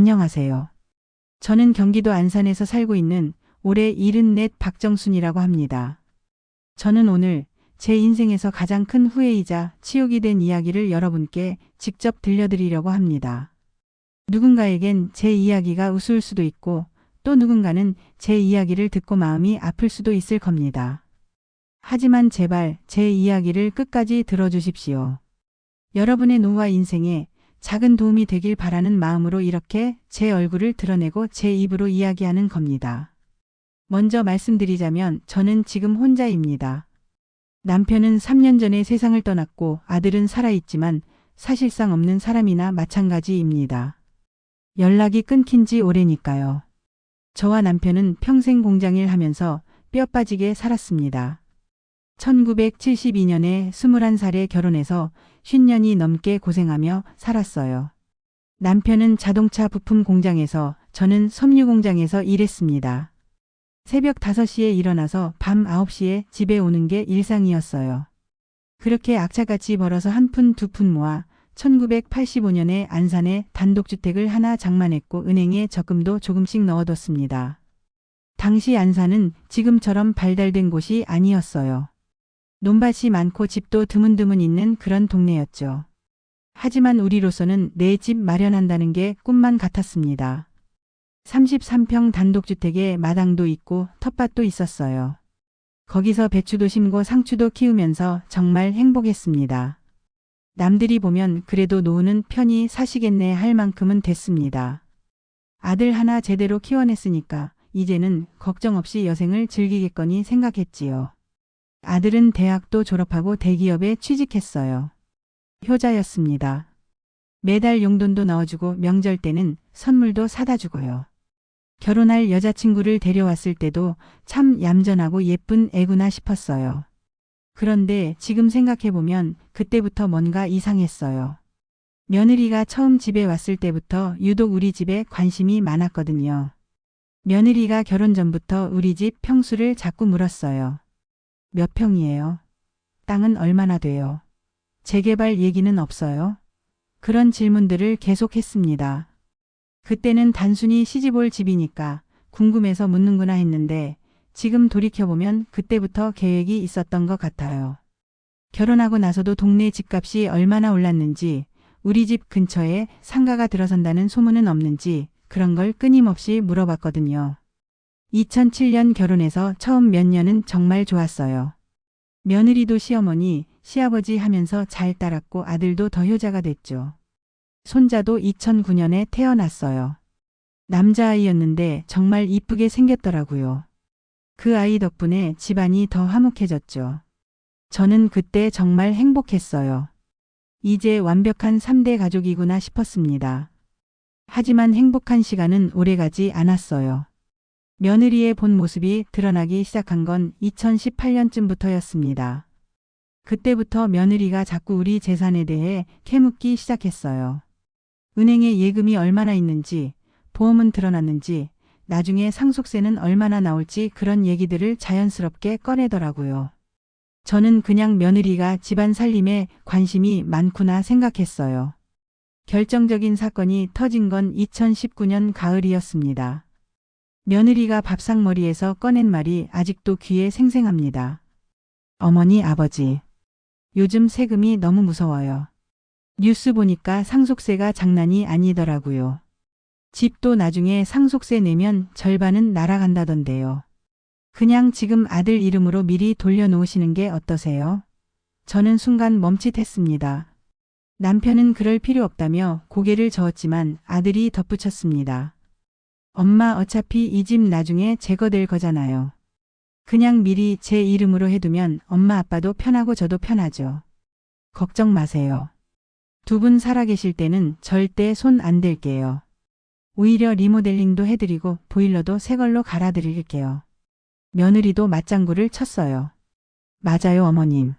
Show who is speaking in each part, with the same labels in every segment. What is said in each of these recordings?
Speaker 1: 안녕하세요. 저는 경기도 안산에서 살고 있는 올해 74 박정순이라고 합니다. 저는 오늘 제 인생에서 가장 큰 후회이자 치욕이 된 이야기를 여러분께 직접 들려드리려고 합니다. 누군가에겐 제 이야기가 우스울 수도 있고 또 누군가는 제 이야기를 듣고 마음이 아플 수도 있을 겁니다. 하지만 제발 제 이야기를 끝까지 들어주십시오. 여러분의 노후와 인생에 작은 도움이 되길 바라는 마음으로 이렇게 제 얼굴을 드러내고 제 입으로 이야기하는 겁니다. 먼저 말씀드리자면 저는 지금 혼자입니다. 남편은 3년 전에 세상을 떠났고 아들은 살아있지만 사실상 없는 사람이나 마찬가지입니다. 연락이 끊긴 지 오래니까요. 저와 남편은 평생 공장일 하면서 뼈 빠지게 살았습니다. 1972년에 21살에 결혼해서 50년이 넘게 고생하며 살았어요. 남편은 자동차 부품 공장에서 저는 섬유 공장에서 일했습니다. 새벽 5시에 일어나서 밤 9시에 집에 오는 게 일상이었어요. 그렇게 악착같이 벌어서 한 푼 두 푼 모아 1985년에 안산에 단독주택을 하나 장만했고 은행에 적금도 조금씩 넣어뒀습니다. 당시 안산은 지금처럼 발달된 곳이 아니었어요. 논밭이 많고 집도 드문드문 있는 그런 동네였죠. 하지만 우리로서는 내 집 마련한다는 게 꿈만 같았습니다. 33평 단독주택에 마당도 있고 텃밭도 있었어요. 거기서 배추도 심고 상추도 키우면서 정말 행복했습니다. 남들이 보면 그래도 노후는 편히 사시겠네 할 만큼은 됐습니다. 아들 하나 제대로 키워냈으니까 이제는 걱정 없이 여생을 즐기겠거니 생각했지요. 아들은 대학도 졸업하고 대기업에 취직했어요. 효자였습니다. 매달 용돈도 넣어주고 명절 때는 선물도 사다 주고요. 결혼할 여자친구를 데려왔을 때도 참 얌전하고 예쁜 애구나 싶었어요. 그런데 지금 생각해보면 그때부터 뭔가 이상했어요. 며느리가 처음 집에 왔을 때부터 유독 우리 집에 관심이 많았거든요. 며느리가 결혼 전부터 우리 집 평수를 자꾸 물었어요. 몇 평이에요? 땅은 얼마나 돼요? 재개발 얘기는 없어요? 그런 질문들을 계속했습니다. 그때는 단순히 시집올 집이니까 궁금해서 묻는구나 했는데 지금 돌이켜보면 그때부터 계획이 있었던 것 같아요. 결혼하고 나서도 동네 집값이 얼마나 올랐는지, 우리 집 근처에 상가가 들어선다는 소문은 없는지 그런 걸 끊임없이 물어봤거든요. 2007년 결혼해서 처음 몇 년은 정말 좋았어요. 며느리도 시어머니, 시아버지 하면서 잘 따랐고 아들도 더 효자가 됐죠. 손자도 2009년에 태어났어요. 남자아이였는데 정말 이쁘게 생겼더라고요. 그 아이 덕분에 집안이 더 화목해졌죠. 저는 그때 정말 행복했어요. 이제 완벽한 3대 가족이구나 싶었습니다. 하지만 행복한 시간은 오래가지 않았어요. 며느리의 본 모습이 드러나기 시작한 건 2018년쯤부터였습니다. 그때부터 며느리가 자꾸 우리 재산에 대해 캐묻기 시작했어요. 은행에 예금이 얼마나 있는지, 보험은 드러났는지, 나중에 상속세는 얼마나 나올지 그런 얘기들을 자연스럽게 꺼내더라고요. 저는 그냥 며느리가 집안 살림에 관심이 많구나 생각했어요. 결정적인 사건이 터진 건 2019년 가을이었습니다. 며느리가 밥상머리에서 꺼낸 말이 아직도 귀에 생생합니다. 어머니, 아버지. 요즘 세금이 너무 무서워요. 뉴스 보니까 상속세가 장난이 아니더라고요. 집도 나중에 상속세 내면 절반은 날아간다던데요. 그냥 지금 아들 이름으로 미리 돌려놓으시는 게 어떠세요? 저는 순간 멈칫했습니다. 남편은 그럴 필요 없다며 고개를 저었지만 아들이 덧붙였습니다. 엄마 어차피 이 집 나중에 제거될 거잖아요. 그냥 미리 제 이름으로 해두면 엄마 아빠도 편하고 저도 편하죠. 걱정 마세요. 두 분 살아계실 때는 절대 손 안 댈게요. 오히려 리모델링도 해드리고 보일러도 새 걸로 갈아드릴게요. 며느리도 맞장구를 쳤어요. 맞아요, 어머님.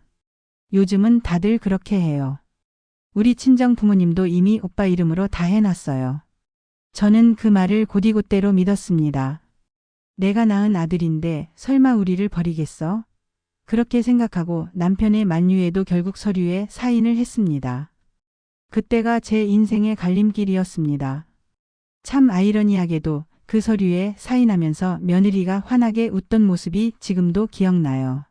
Speaker 1: 요즘은 다들 그렇게 해요. 우리 친정 부모님도 이미 오빠 이름으로 다 해놨어요. 저는 그 말을 곧이곧대로 믿었습니다. 내가 낳은 아들인데 설마 우리를 버리겠어? 그렇게 생각하고 남편의 만류에도 결국 서류에 사인을 했습니다. 그때가 제 인생의 갈림길이었습니다. 참 아이러니하게도 그 서류에 사인하면서 며느리가 환하게 웃던 모습이 지금도 기억나요.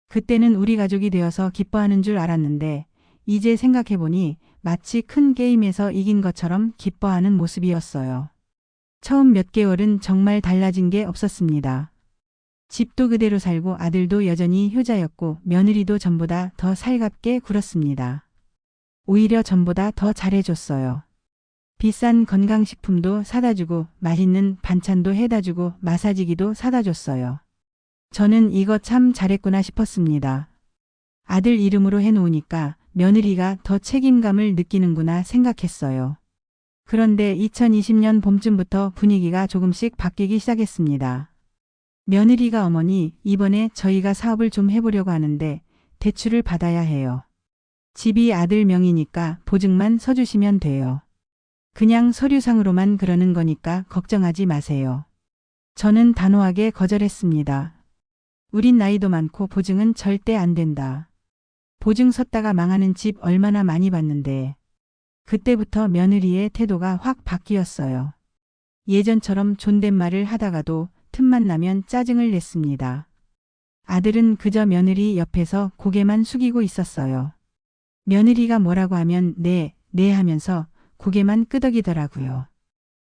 Speaker 1: 그때는 우리 가족이 되어서 기뻐하는 줄 알았는데 이제 생각해보니 마치 큰 게임에서 이긴 것처럼 기뻐하는 모습이었어요. 처음 몇 개월은 정말 달라진 게 없었습니다. 집도 그대로 살고 아들도 여전히 효자였고 며느리도 전보다 더 살갑게 굴었습니다. 오히려 전보다 더 잘해줬어요. 비싼 건강식품도 사다주고 맛있는 반찬도 해다주고 마사지기도 사다줬어요. 저는 이거 참 잘했구나 싶었습니다. 아들 이름으로 해놓으니까 며느리가 더 책임감을 느끼는구나 생각했어요. 그런데 2020년 봄쯤부터 분위기가 조금씩 바뀌기 시작했습니다. 며느리가 어머니, 이번에 저희가 사업을 좀 해보려고 하는데 대출을 받아야 해요. 집이 아들 명의니까 보증만 서주시면 돼요. 그냥 서류상으로만 그러는 거니까 걱정하지 마세요. 저는 단호하게 거절했습니다. 우린 나이도 많고 보증은 절대 안 된다. 보증 섰다가 망하는 집 얼마나 많이 봤는데. 그때부터 며느리의 태도가 확 바뀌었어요. 예전처럼 존댓말을 하다가도 틈만 나면 짜증을 냈습니다. 아들은 그저 며느리 옆에서 고개만 숙이고 있었어요. 며느리가 뭐라고 하면 네, 네 하면서 고개만 끄덕이더라고요.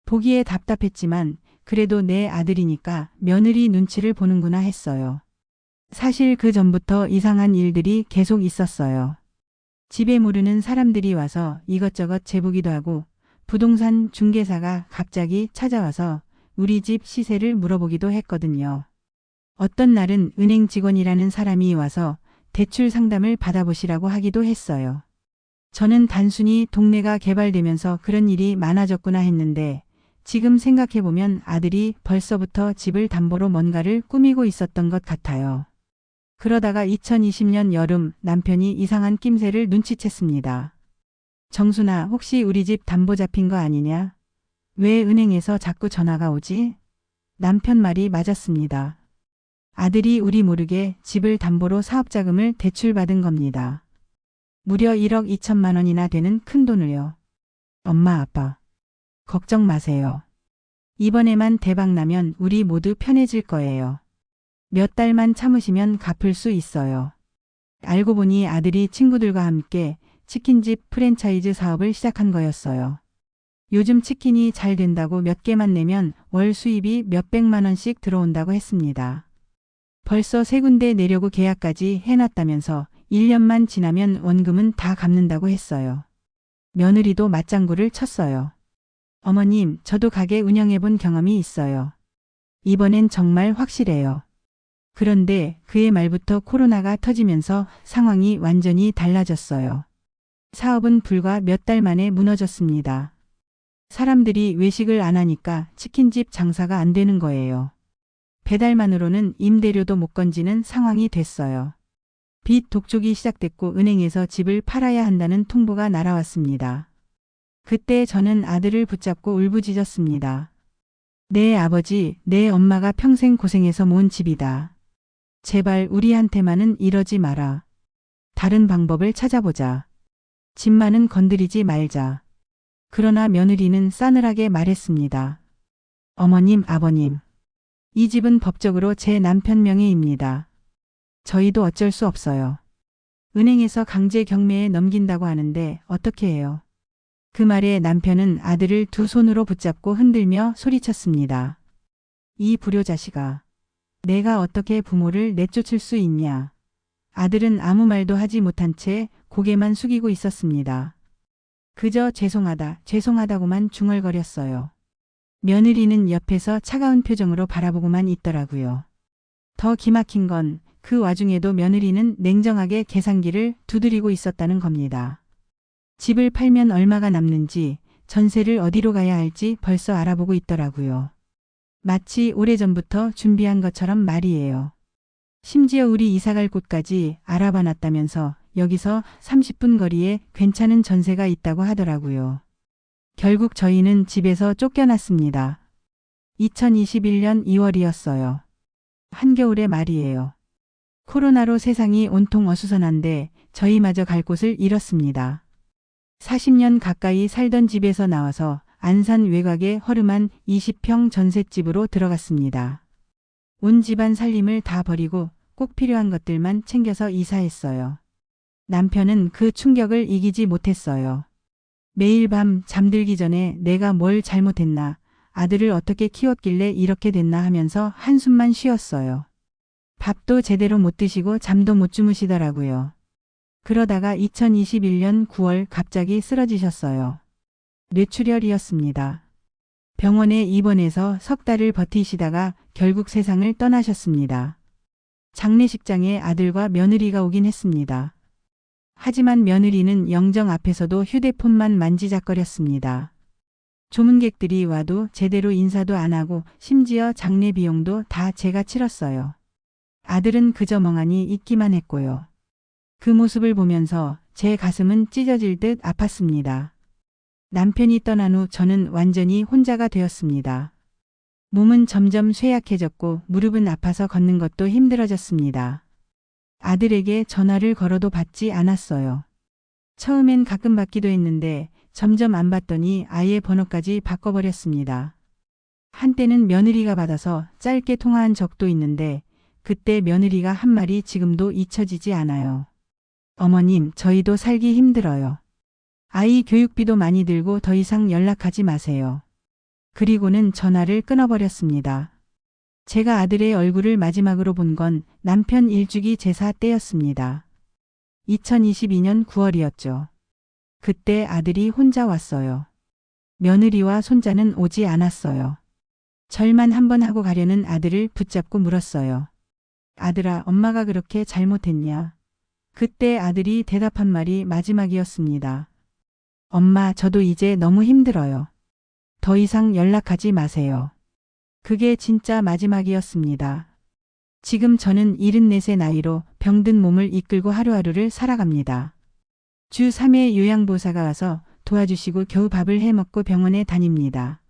Speaker 1: 보기에 답답했지만 그래도 내 아들이니까 며느리 눈치를 보는구나 했어요. 사실 그 전부터 이상한 일들이 계속 있었어요. 집에 모르는 사람들이 와서 이것저것 재보기도 하고 부동산 중개사가 갑자기 찾아와서 우리 집 시세를 물어보기도 했거든요. 어떤 날은 은행 직원이라는 사람이 와서 대출 상담을 받아보시라고 하기도 했어요. 저는 단순히 동네가 개발되면서 그런 일이 많아졌구나 했는데 지금 생각해보면 아들이 벌써부터 집을 담보로 뭔가를 꾸미고 있었던 것 같아요. 그러다가 2020년 여름 남편이 이상한 낌새를 눈치챘습니다. 정순아, 혹시 우리 집 담보 잡힌 거 아니냐? 왜 은행에서 자꾸 전화가 오지? 남편 말이 맞았습니다. 아들이 우리 모르게 집을 담보로 사업자금을 대출받은 겁니다. 무려 1억 2천만 원이나 되는 큰 돈을요. 엄마, 아빠, 걱정 마세요. 이번에만 대박 나면 우리 모두 편해질 거예요. 몇 달만 참으시면 갚을 수 있어요. 알고 보니 아들이 친구들과 함께 치킨집 프랜차이즈 사업을 시작한 거였어요. 요즘 치킨이 잘 된다고 몇 개만 내면 월 수입이 몇백만 원씩 들어온다고 했습니다. 벌써 3군데 내려고 계약까지 해놨다면서 1년만 지나면 원금은 다 갚는다고 했어요. 며느리도 맞장구를 쳤어요. 어머님, 저도 가게 운영해본 경험이 있어요. 이번엔 정말 확실해요. 그런데 그해 말부터 코로나가 터지면서 상황이 완전히 달라졌어요. 사업은 불과 몇 달 만에 무너졌습니다. 사람들이 외식을 안 하니까 치킨집 장사가 안 되는 거예요. 배달만으로는 임대료도 못 건지는 상황이 됐어요. 빚 독촉이 시작됐고 은행에서 집을 팔아야 한다는 통보가 날아왔습니다. 그때 저는 아들을 붙잡고 울부짖었습니다. 내 아버지, 내 엄마가 평생 고생해서 모은 집이다. 제발 우리한테만은 이러지 마라. 다른 방법을 찾아보자. 집만은 건드리지 말자. 그러나 며느리는 싸늘하게 말했습니다. 어머님, 아버님. 이 집은 법적으로 제 남편 명의입니다. 저희도 어쩔 수 없어요. 은행에서 강제 경매에 넘긴다고 하는데 어떻게 해요? 그 말에 남편은 아들을 두 손으로 붙잡고 흔들며 소리쳤습니다. 이 불효자식아. 내가 어떻게 부모를 내쫓을 수 있냐. 아들은 아무 말도 하지 못한 채 고개만 숙이고 있었습니다. 그저 죄송하다, 죄송하다고만 중얼거렸어요. 며느리는 옆에서 차가운 표정으로 바라보고만 있더라고요. 더 기막힌 건 그 와중에도 며느리는 냉정하게 계산기를 두드리고 있었다는 겁니다. 집을 팔면 얼마가 남는지, 전세를 어디로 가야 할지 벌써 알아보고 있더라고요. 마치 오래전부터 준비한 것처럼 말이에요. 심지어 우리 이사갈 곳까지 알아봐 놨다면서 여기서 30분 거리에 괜찮은 전세가 있다고 하더라고요. 결국 저희는 집에서 쫓겨났습니다. 2021년 2월이었어요. 한겨울의 말이에요. 코로나로 세상이 온통 어수선한데 저희마저 갈 곳을 잃었습니다. 40년 가까이 살던 집에서 나와서 안산 외곽의 허름한 20평 전셋집으로 들어갔습니다. 온 집안 살림을 다 버리고 꼭 필요한 것들만 챙겨서 이사했어요. 남편은 그 충격을 이기지 못했어요. 매일 밤 잠들기 전에 내가 뭘 잘못했나, 아들을 어떻게 키웠길래 이렇게 됐나 하면서 한숨만 쉬었어요. 밥도 제대로 못 드시고 잠도 못 주무시더라고요. 그러다가 2021년 9월 갑자기 쓰러지셨어요. 뇌출혈이었습니다. 병원에 입원해서 석 달을 버티시다가 결국 세상을 떠나셨습니다. 장례식장에 아들과 며느리가 오긴 했습니다. 하지만 며느리는 영정 앞에서도 휴대폰만 만지작거렸습니다. 조문객들이 와도 제대로 인사도 안 하고 심지어 장례 비용도 다 제가 치렀어요. 아들은 그저 멍하니 있기만 했고요. 그 모습을 보면서 제 가슴은 찢어질 듯 아팠습니다. 남편이 떠난 후 저는 완전히 혼자가 되었습니다. 몸은 점점 쇠약해졌고 무릎은 아파서 걷는 것도 힘들어졌습니다. 아들에게 전화를 걸어도 받지 않았어요. 처음엔 가끔 받기도 했는데 점점 안 받더니 아예 번호까지 바꿔버렸습니다. 한때는 며느리가 받아서 짧게 통화한 적도 있는데 그때 며느리가 한 말이 지금도 잊혀지지 않아요. 어머님, 저희도 살기 힘들어요. 아이 교육비도 많이 들고 더 이상 연락하지 마세요. 그리고는 전화를 끊어버렸습니다. 제가 아들의 얼굴을 마지막으로 본 건 남편 일주기 제사 때였습니다. 2022년 9월이었죠. 그때 아들이 혼자 왔어요. 며느리와 손자는 오지 않았어요. 절만 한번 하고 가려는 아들을 붙잡고 물었어요. 아들아, 엄마가 그렇게 잘못했냐? 그때 아들이 대답한 말이 마지막이었습니다. 엄마, 저도 이제 너무 힘들어요. 더 이상 연락하지 마세요. 그게 진짜 마지막이었습니다. 지금 저는 74세 나이로 병든 몸을 이끌고 하루하루를 살아갑니다. 주 3회 요양보호사가 와서 도와주시고 겨우 밥을 해먹고 병원에 다닙니다.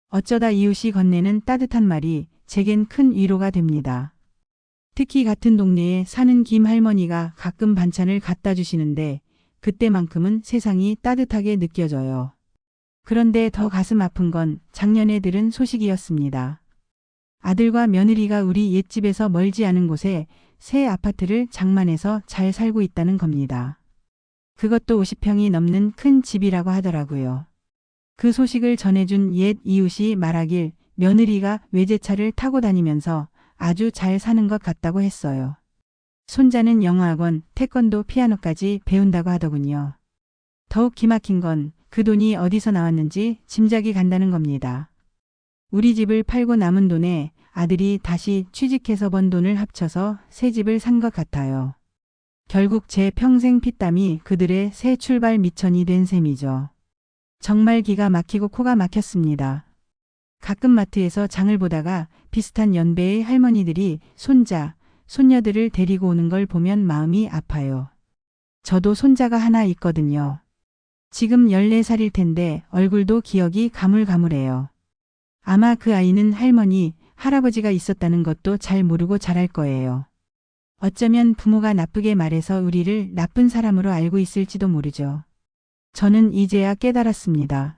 Speaker 1: 어쩌다 이웃이 건네는 따뜻한 말이 제겐 큰 위로가 됩니다. 특히 같은 동네에 사는 김 할머니가 가끔 반찬을 갖다 주시는데 그때만큼은 세상이 따뜻하게 느껴져요. 그런데 더 가슴 아픈 건 작년에 들은 소식이었습니다. 아들과 며느리가 우리 옛집에서 멀지 않은 곳에 새 아파트를 장만해서 잘 살고 있다는 겁니다. 그것도 50평이 넘는 큰 집이라고 하더라고요. 그 소식을 전해준 옛 이웃이 말하길 며느리가 외제차를 타고 다니면서 아주 잘 사는 것 같다고 했어요. 손자는 영어학원, 태권도, 피아노까지 배운다고 하더군요. 더욱 기막힌 건 그 돈이 어디서 나왔는지 짐작이 간다는 겁니다. 우리 집을 팔고 남은 돈에 아들이 다시 취직해서 번 돈을 합쳐서 새 집을 산 것 같아요. 결국 제 평생 피땀이 그들의 새 출발 미천이 된 셈이죠. 정말 기가 막히고 코가 막혔습니다. 가끔 마트에서 장을 보다가 비슷한 연배의 할머니들이 손자, 손녀들을 데리고 오는 걸 보면 마음이 아파요. 저도 손자가 하나 있거든요. 지금 14살일 텐데 얼굴도 기억이 가물가물해요. 아마 그 아이는 할머니, 할아버지가 있었다는 것도 잘 모르고 자랄 거예요. 어쩌면 부모가 나쁘게 말해서 우리를 나쁜 사람으로 알고 있을지도 모르죠. 저는 이제야 깨달았습니다.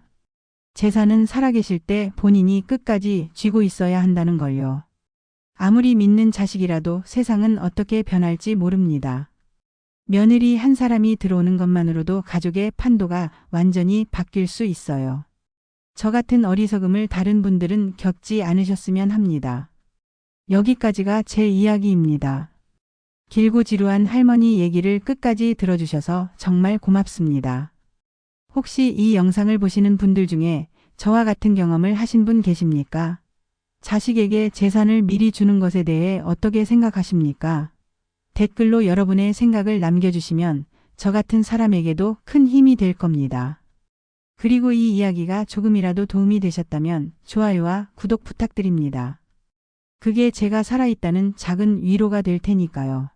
Speaker 1: 재산은 살아계실 때 본인이 끝까지 쥐고 있어야 한다는 걸요. 아무리 믿는 자식이라도 세상은 어떻게 변할지 모릅니다. 며느리 한 사람이 들어오는 것만으로도 가족의 판도가 완전히 바뀔 수 있어요. 저 같은 어리석음을 다른 분들은 겪지 않으셨으면 합니다. 여기까지가 제 이야기입니다. 길고 지루한 할머니 얘기를 끝까지 들어주셔서 정말 고맙습니다. 혹시 이 영상을 보시는 분들 중에 저와 같은 경험을 하신 분 계십니까? 자식에게 재산을 미리 주는 것에 대해 어떻게 생각하십니까? 댓글로 여러분의 생각을 남겨주시면 저 같은 사람에게도 큰 힘이 될 겁니다. 그리고 이 이야기가 조금이라도 도움이 되셨다면 좋아요와 구독 부탁드립니다. 그게 제가 살아있다는 작은 위로가 될 테니까요.